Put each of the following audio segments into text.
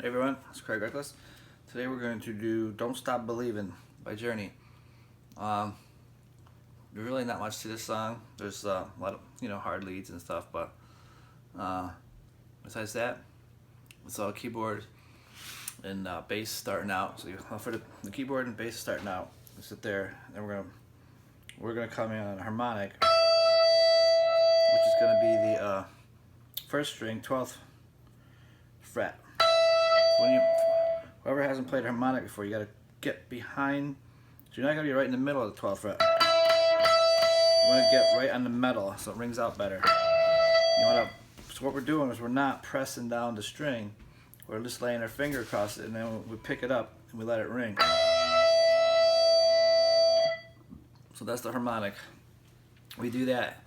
Hey everyone, it's Craig Wreckless. Today we're going to do Don't Stop Believin' by Journey. There's really not much to this song. There's a lot of hard leads and stuff, but besides that, it's all keyboard and bass starting out. So for the keyboard and bass starting out, we sit there, and then we're gonna come in on a harmonic, which is gonna be the first string, 12th fret. Whoever hasn't played harmonic before, you gotta get behind. So you're not gonna be right in the middle of the 12th fret. You wanna get right on the metal so it rings out better. So what we're doing is we're not pressing down the string. We're just laying our finger across it, and then we pick it up and we let it ring. So that's the harmonic. We do that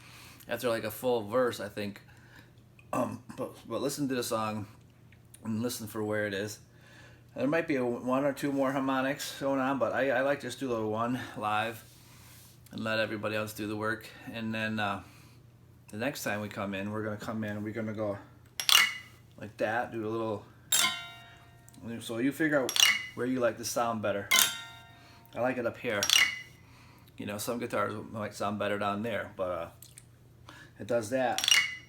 after like a full verse, I think. But listen to the song and listen for where it is. There might be one or two more harmonics going on, but I like to just do the one live and let everybody else do the work. And then the next time we come in, we're gonna go like that, do a little. So you figure out where you like the sound better. I like it up here. Some guitars might sound better down there, but it does that.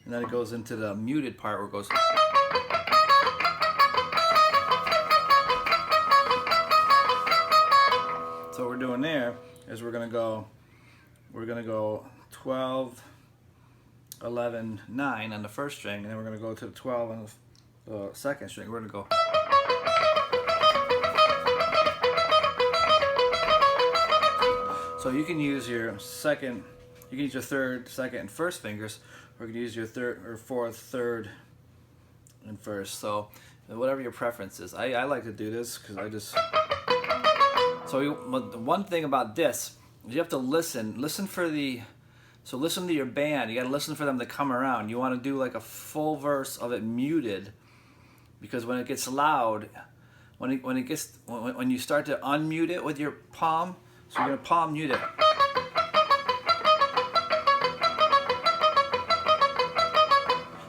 And then it goes into the muted part where it goes. So what we're doing there is we're gonna go 12, 11, 9 on the first string, and then we're gonna go to the 12 on the second string. We're gonna go. So you can use your second, you can use your third, second, and first fingers, or you can use your third or fourth, third, and first. So whatever your preference is. I like to do this because I just. So one thing about this is you have to listen for the. So listen to your band. You got to listen for them to come around. You want to do like a full verse of it muted, because when it gets loud, when you start to unmute it with your palm, so you're gonna palm mute it.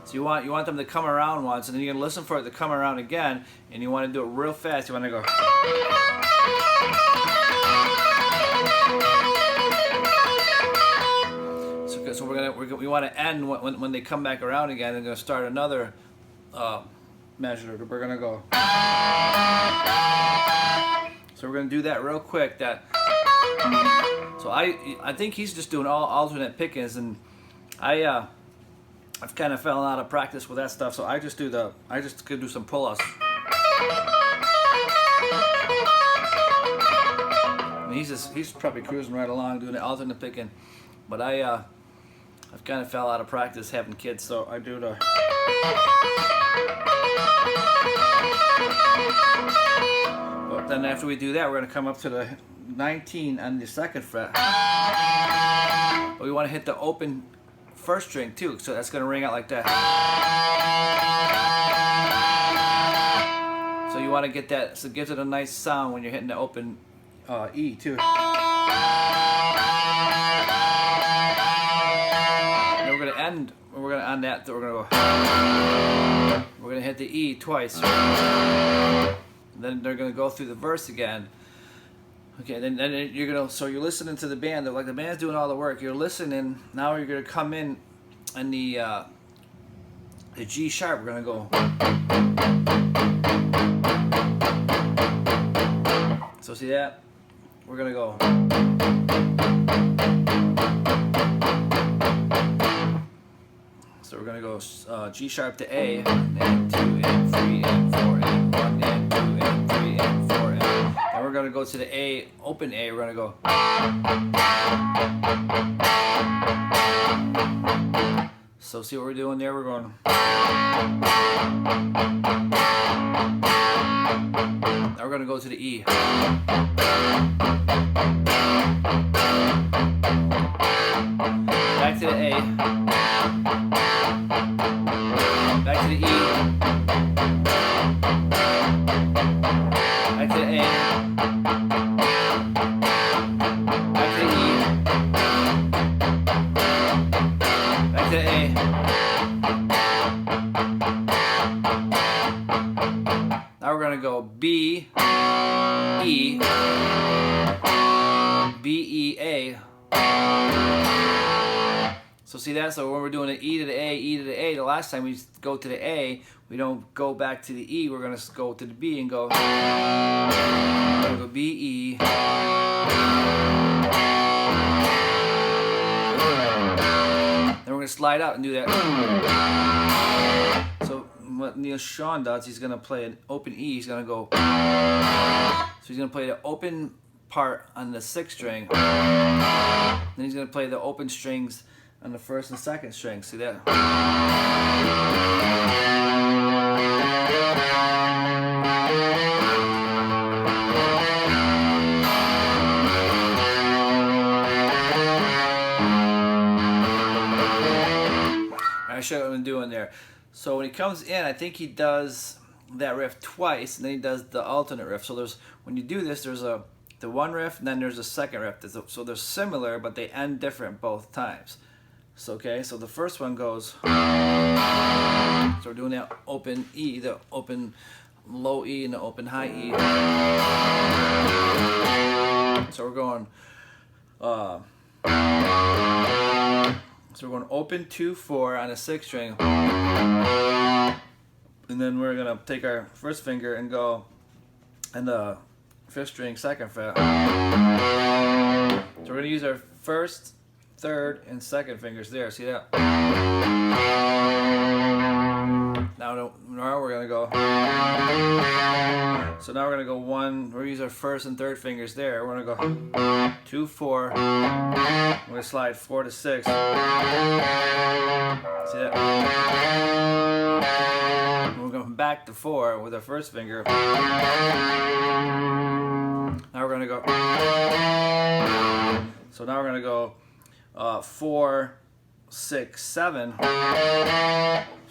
So you want them to come around once, and then you're gonna listen for it to come around again, and you want to do it real fast. You want to go. So we want to end when they come back around again. They're gonna start another measure. We're gonna go. So we're gonna do that real quick. So I think he's just doing all alternate pickings, and I've kind of fallen out of practice with that stuff. So I just could do some pull-ups. I mean, he's probably cruising right along doing the alternate picking, but I've kind of fell out of practice having kids, so I do the. But then after we do that, we're gonna come up to the 19 on the second fret. But we want to hit the open first string too, so that's gonna ring out like that. So you want to get that, so it gives it a nice sound when you're hitting the open E too. And we're gonna end on that. We're gonna hit the E twice. Then they're gonna go through the verse again. Okay, then you're gonna. So you're listening to the band. Like the band's doing all the work. You're listening. Now you're gonna come in on the G sharp. We're gonna go. So see that? We're gonna go. So we're gonna go G sharp to A, and 2 and 3 and 4 and 1 and 2 and 3 and 4 and. And we're gonna go to the A, open A. We're gonna go. So see what we're doing there? We're going. Now we're gonna go to the E. Back to the A. Back to the E. Back to the A. Back to the E. Back to the A. going to go B, E, B, E, A. So see that? So when we're doing an E to the A, E to the A, the last time we go to the A, we don't go back to the E, we're going to go to the B and go, B, E. Then we're going to slide out and do that. So what Neil Sean does, he's going to play an open E, he's going to go, so he's going to play the open part on the 6th string, then he's going to play the open strings on the 1st and 2nd string. See that? I show you what I'm doing there. So when he comes in, I think he does that riff twice, and then he does the alternate riff. So there's, when you do this, there's the one riff, and then there's a second riff. So they're similar, but they end different both times. So okay, so the first one goes. So we're doing that open E, the open low E, and the open high E. So we're going. So we're going open 2-4 on a 6th string, and then we're gonna take our first finger and go in the 5th string 2nd fret. So we're gonna use our 1st, 3rd, and 2nd fingers there. See that? Now we're gonna go. So now we're gonna go one. We're gonna use our 1st and 3rd fingers there. We're gonna go 2-4. We're gonna slide 4 to 6. See that? And we're going back to 4 with our 1st finger. Now we're gonna go. So now we're gonna go 4, 6, 7. So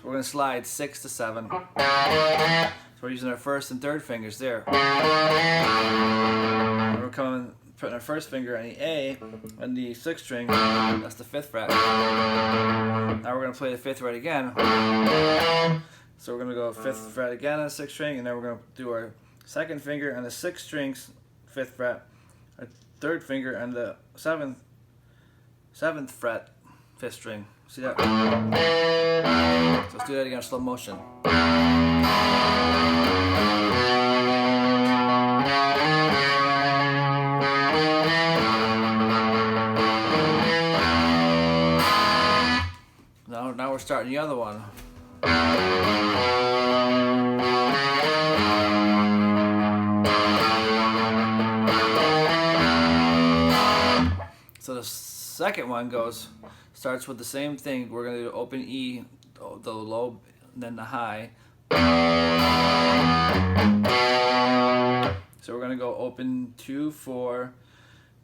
we're gonna slide 6 to 7. So we're using our 1st and 3rd fingers there. And we're putting our 1st finger on the A and the 6th string. That's the 5th fret. Now we're gonna play the 5th fret again. So we're gonna go 5th fret again on the 6th string, and then we're gonna do our 2nd finger on the 6th string's 5th fret, our 3rd finger on the 7th fret, 5th string. See that? So let's do that again in slow motion. Now we're starting the other one. So the second one starts with the same thing. We're going to do open E, the low, then the high. So we're going to go open 2, 4,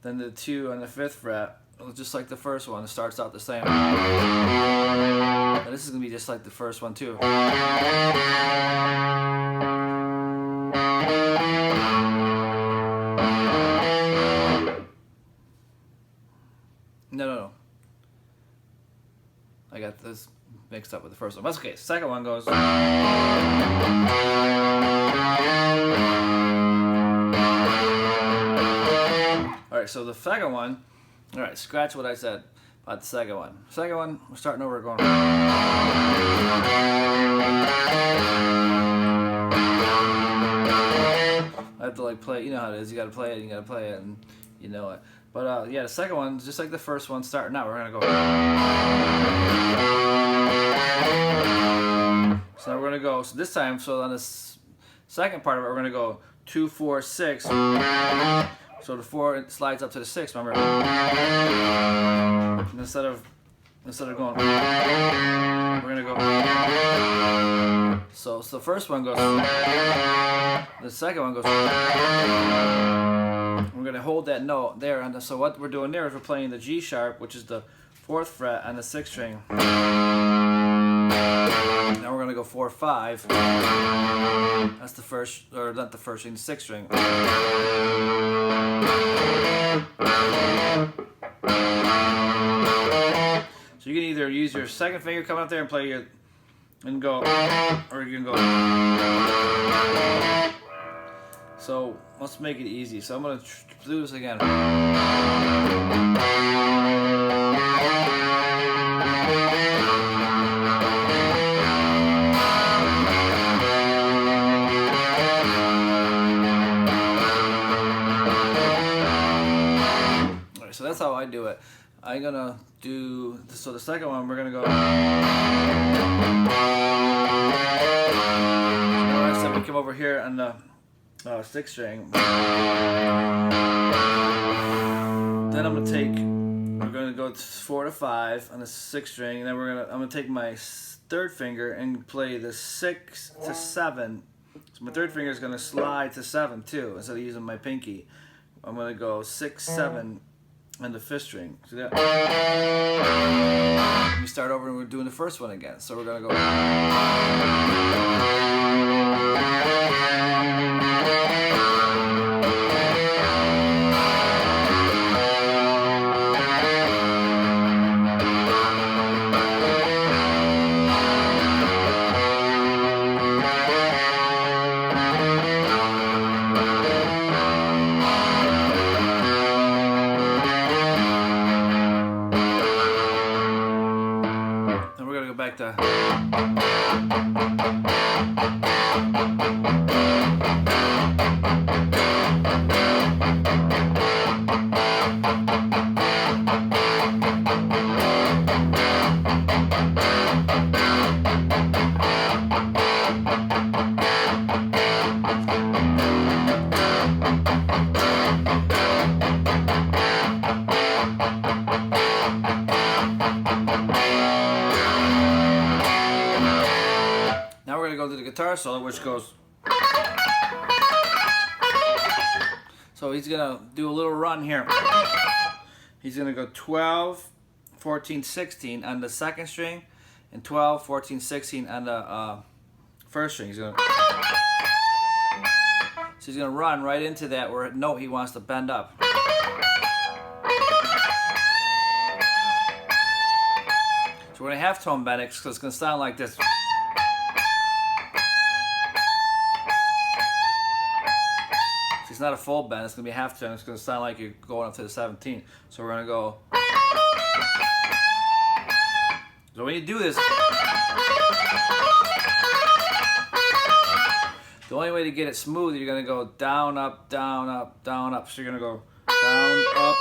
then the 2 on the 5th fret. Just like the first one, it starts out the same. Now this is going to be just like the first one too. No. I got this mixed up with the first one. That's okay. Second one goes. Alright, so the second one. Alright, scratch what I said about the second one. Second one, we're starting over, going. I have to like play, you know how it is, you gotta play it, and you know it. But yeah, the second one, just like the first one, starting out, we're gonna go. So now we're gonna go, so this time, so on this second part of it, we're gonna go 2, 4, 6. So the 4 slides up to the 6, remember? And instead of going, we're gonna go. So the first one goes. The second one goes. We're gonna hold that note there, and so what we're doing there is we're playing the G sharp, which is the 4th fret on the 6th string. Now we're gonna go 4, 5. That's the first, or not the first string, the 6th string. So you can either use your second finger coming up there and play and go, or you can go. let's make it easy. So I'm gonna do this again. Alright, so that's how I do it. I'm gonna do, so the second one we're gonna go. So we come over here on the 6th string. Then I'm gonna take, we're gonna go 4 to 5 on the 6th string, and then I'm gonna take my 3rd finger and play the 6 to 7. So my 3rd finger is gonna slide to 7 too, instead of using my pinky. I'm gonna go 6, 7 on the 5th string. See that? We start over and we're doing the first one again. So we're gonna go. Back to go to the guitar solo, which goes. So he's gonna do a little run here. He's gonna go 12, 14, 16 on the 2nd string, and 12, 14, 16 on the 1st string. So he's gonna run right into that where note he wants to bend up. So we're gonna half tone bend it because it's gonna sound like this. It's not a full bend, it's going to be a half tone. It's going to sound like you're going up to the 17th. So we're going to go. So when you do this, the only way to get it smooth, you're going to go down, up, down, up, down, up. So you're going to go down, up,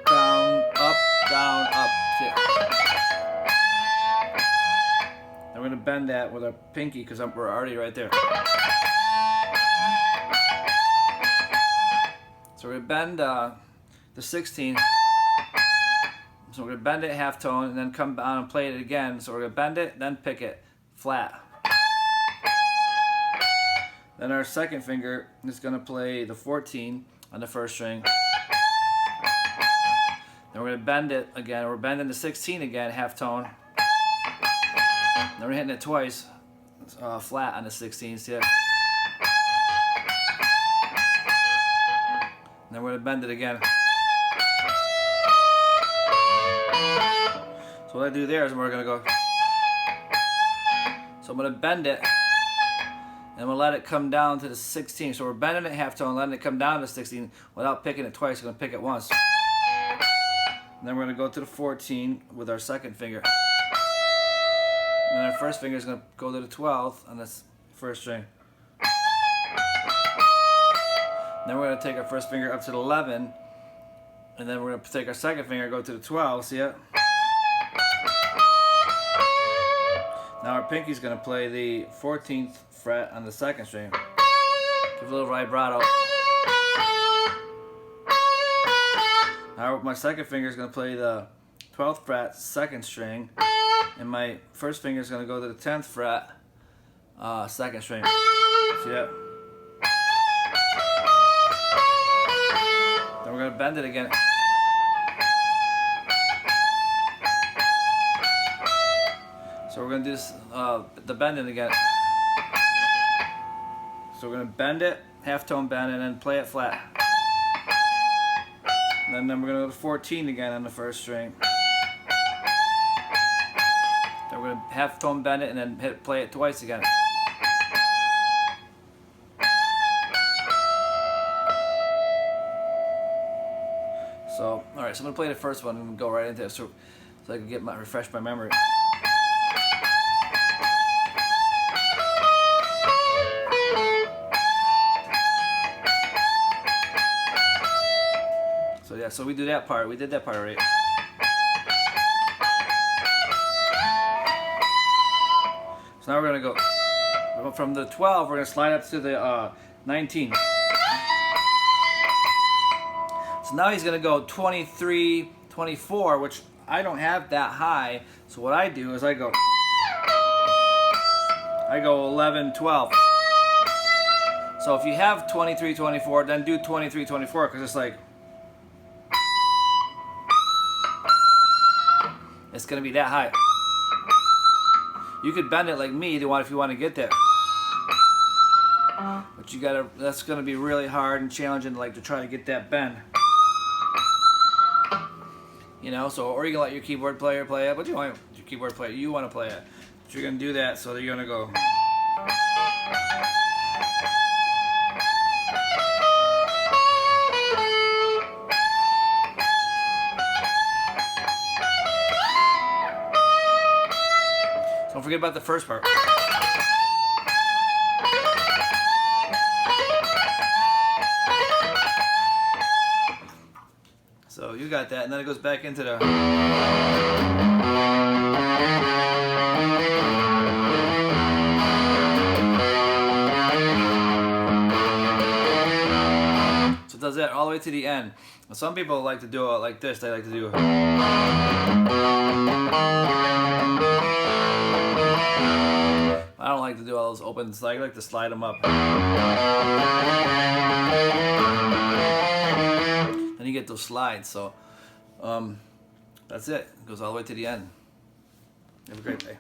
down, up, down, up. See? And we're going to bend that with our pinky because we're already right there. So we're going to bend the 16. So we're going to bend it half tone and then come down and play it again. So we're going to bend it, then pick it flat. Then our 2nd finger is going to play the 14 on the 1st string. Then we're going to bend it again. We're bending the 16 again, half tone. Then we're hitting it twice, flat on the 16. See it? And then we're going to bend it again. So what I do there is we're going to go. So I'm going to bend it. And we'll let it come down to the 16. So we're bending it half tone, letting it come down to 16 without picking it twice. We're going to pick it once. And then we're going to go to the 14 with our 2nd finger. And then our 1st finger is going to go to the 12th on this 1st string. Then we're going to take our 1st finger up to the 11, and then we're going to take our 2nd finger and go to the 12, see it? Now our pinky's going to play the 14th fret on the 2nd string. Give a little vibrato. Now my 2nd finger is going to play the 12th fret, 2nd string, and my 1st finger is going to go to the 10th fret, 2nd string. See it? Then we're going to bend it again. So we're going to do this, the bending again. So we're going to bend it, half tone bend, and then play it flat. And then we're going to go to 14 again on the 1st string. Then we're going to half tone bend it and then play it twice again. So, all right, so I'm gonna play the first one and go right into it, so I can refresh my memory. So yeah, so we do that part. We did that part already. So now we're gonna go from the 12. We're gonna slide up to the 19. So now he's gonna go 23, 24, which I don't have that high. So what I do is I go 11, 12. So if you have 23, 24, then do 23, 24, because it's like, it's gonna be that high. You could bend it like me if you want to get there. But you gotta, that's gonna be really hard and challenging, like, to try to get that bend. You know, so, or you can let your keyboard player play it, but you want your keyboard player, you want to play it. But you're gonna do that, so you're gonna go. So don't forget about the first part. So you got that, and then it goes back into the. So it does that all the way to the end. Some people like to do it like this. They like to do. I don't like to do all those opens. I like to slide them up. Then you get those slides. So that's it. It goes all the way to the end. Have a great day.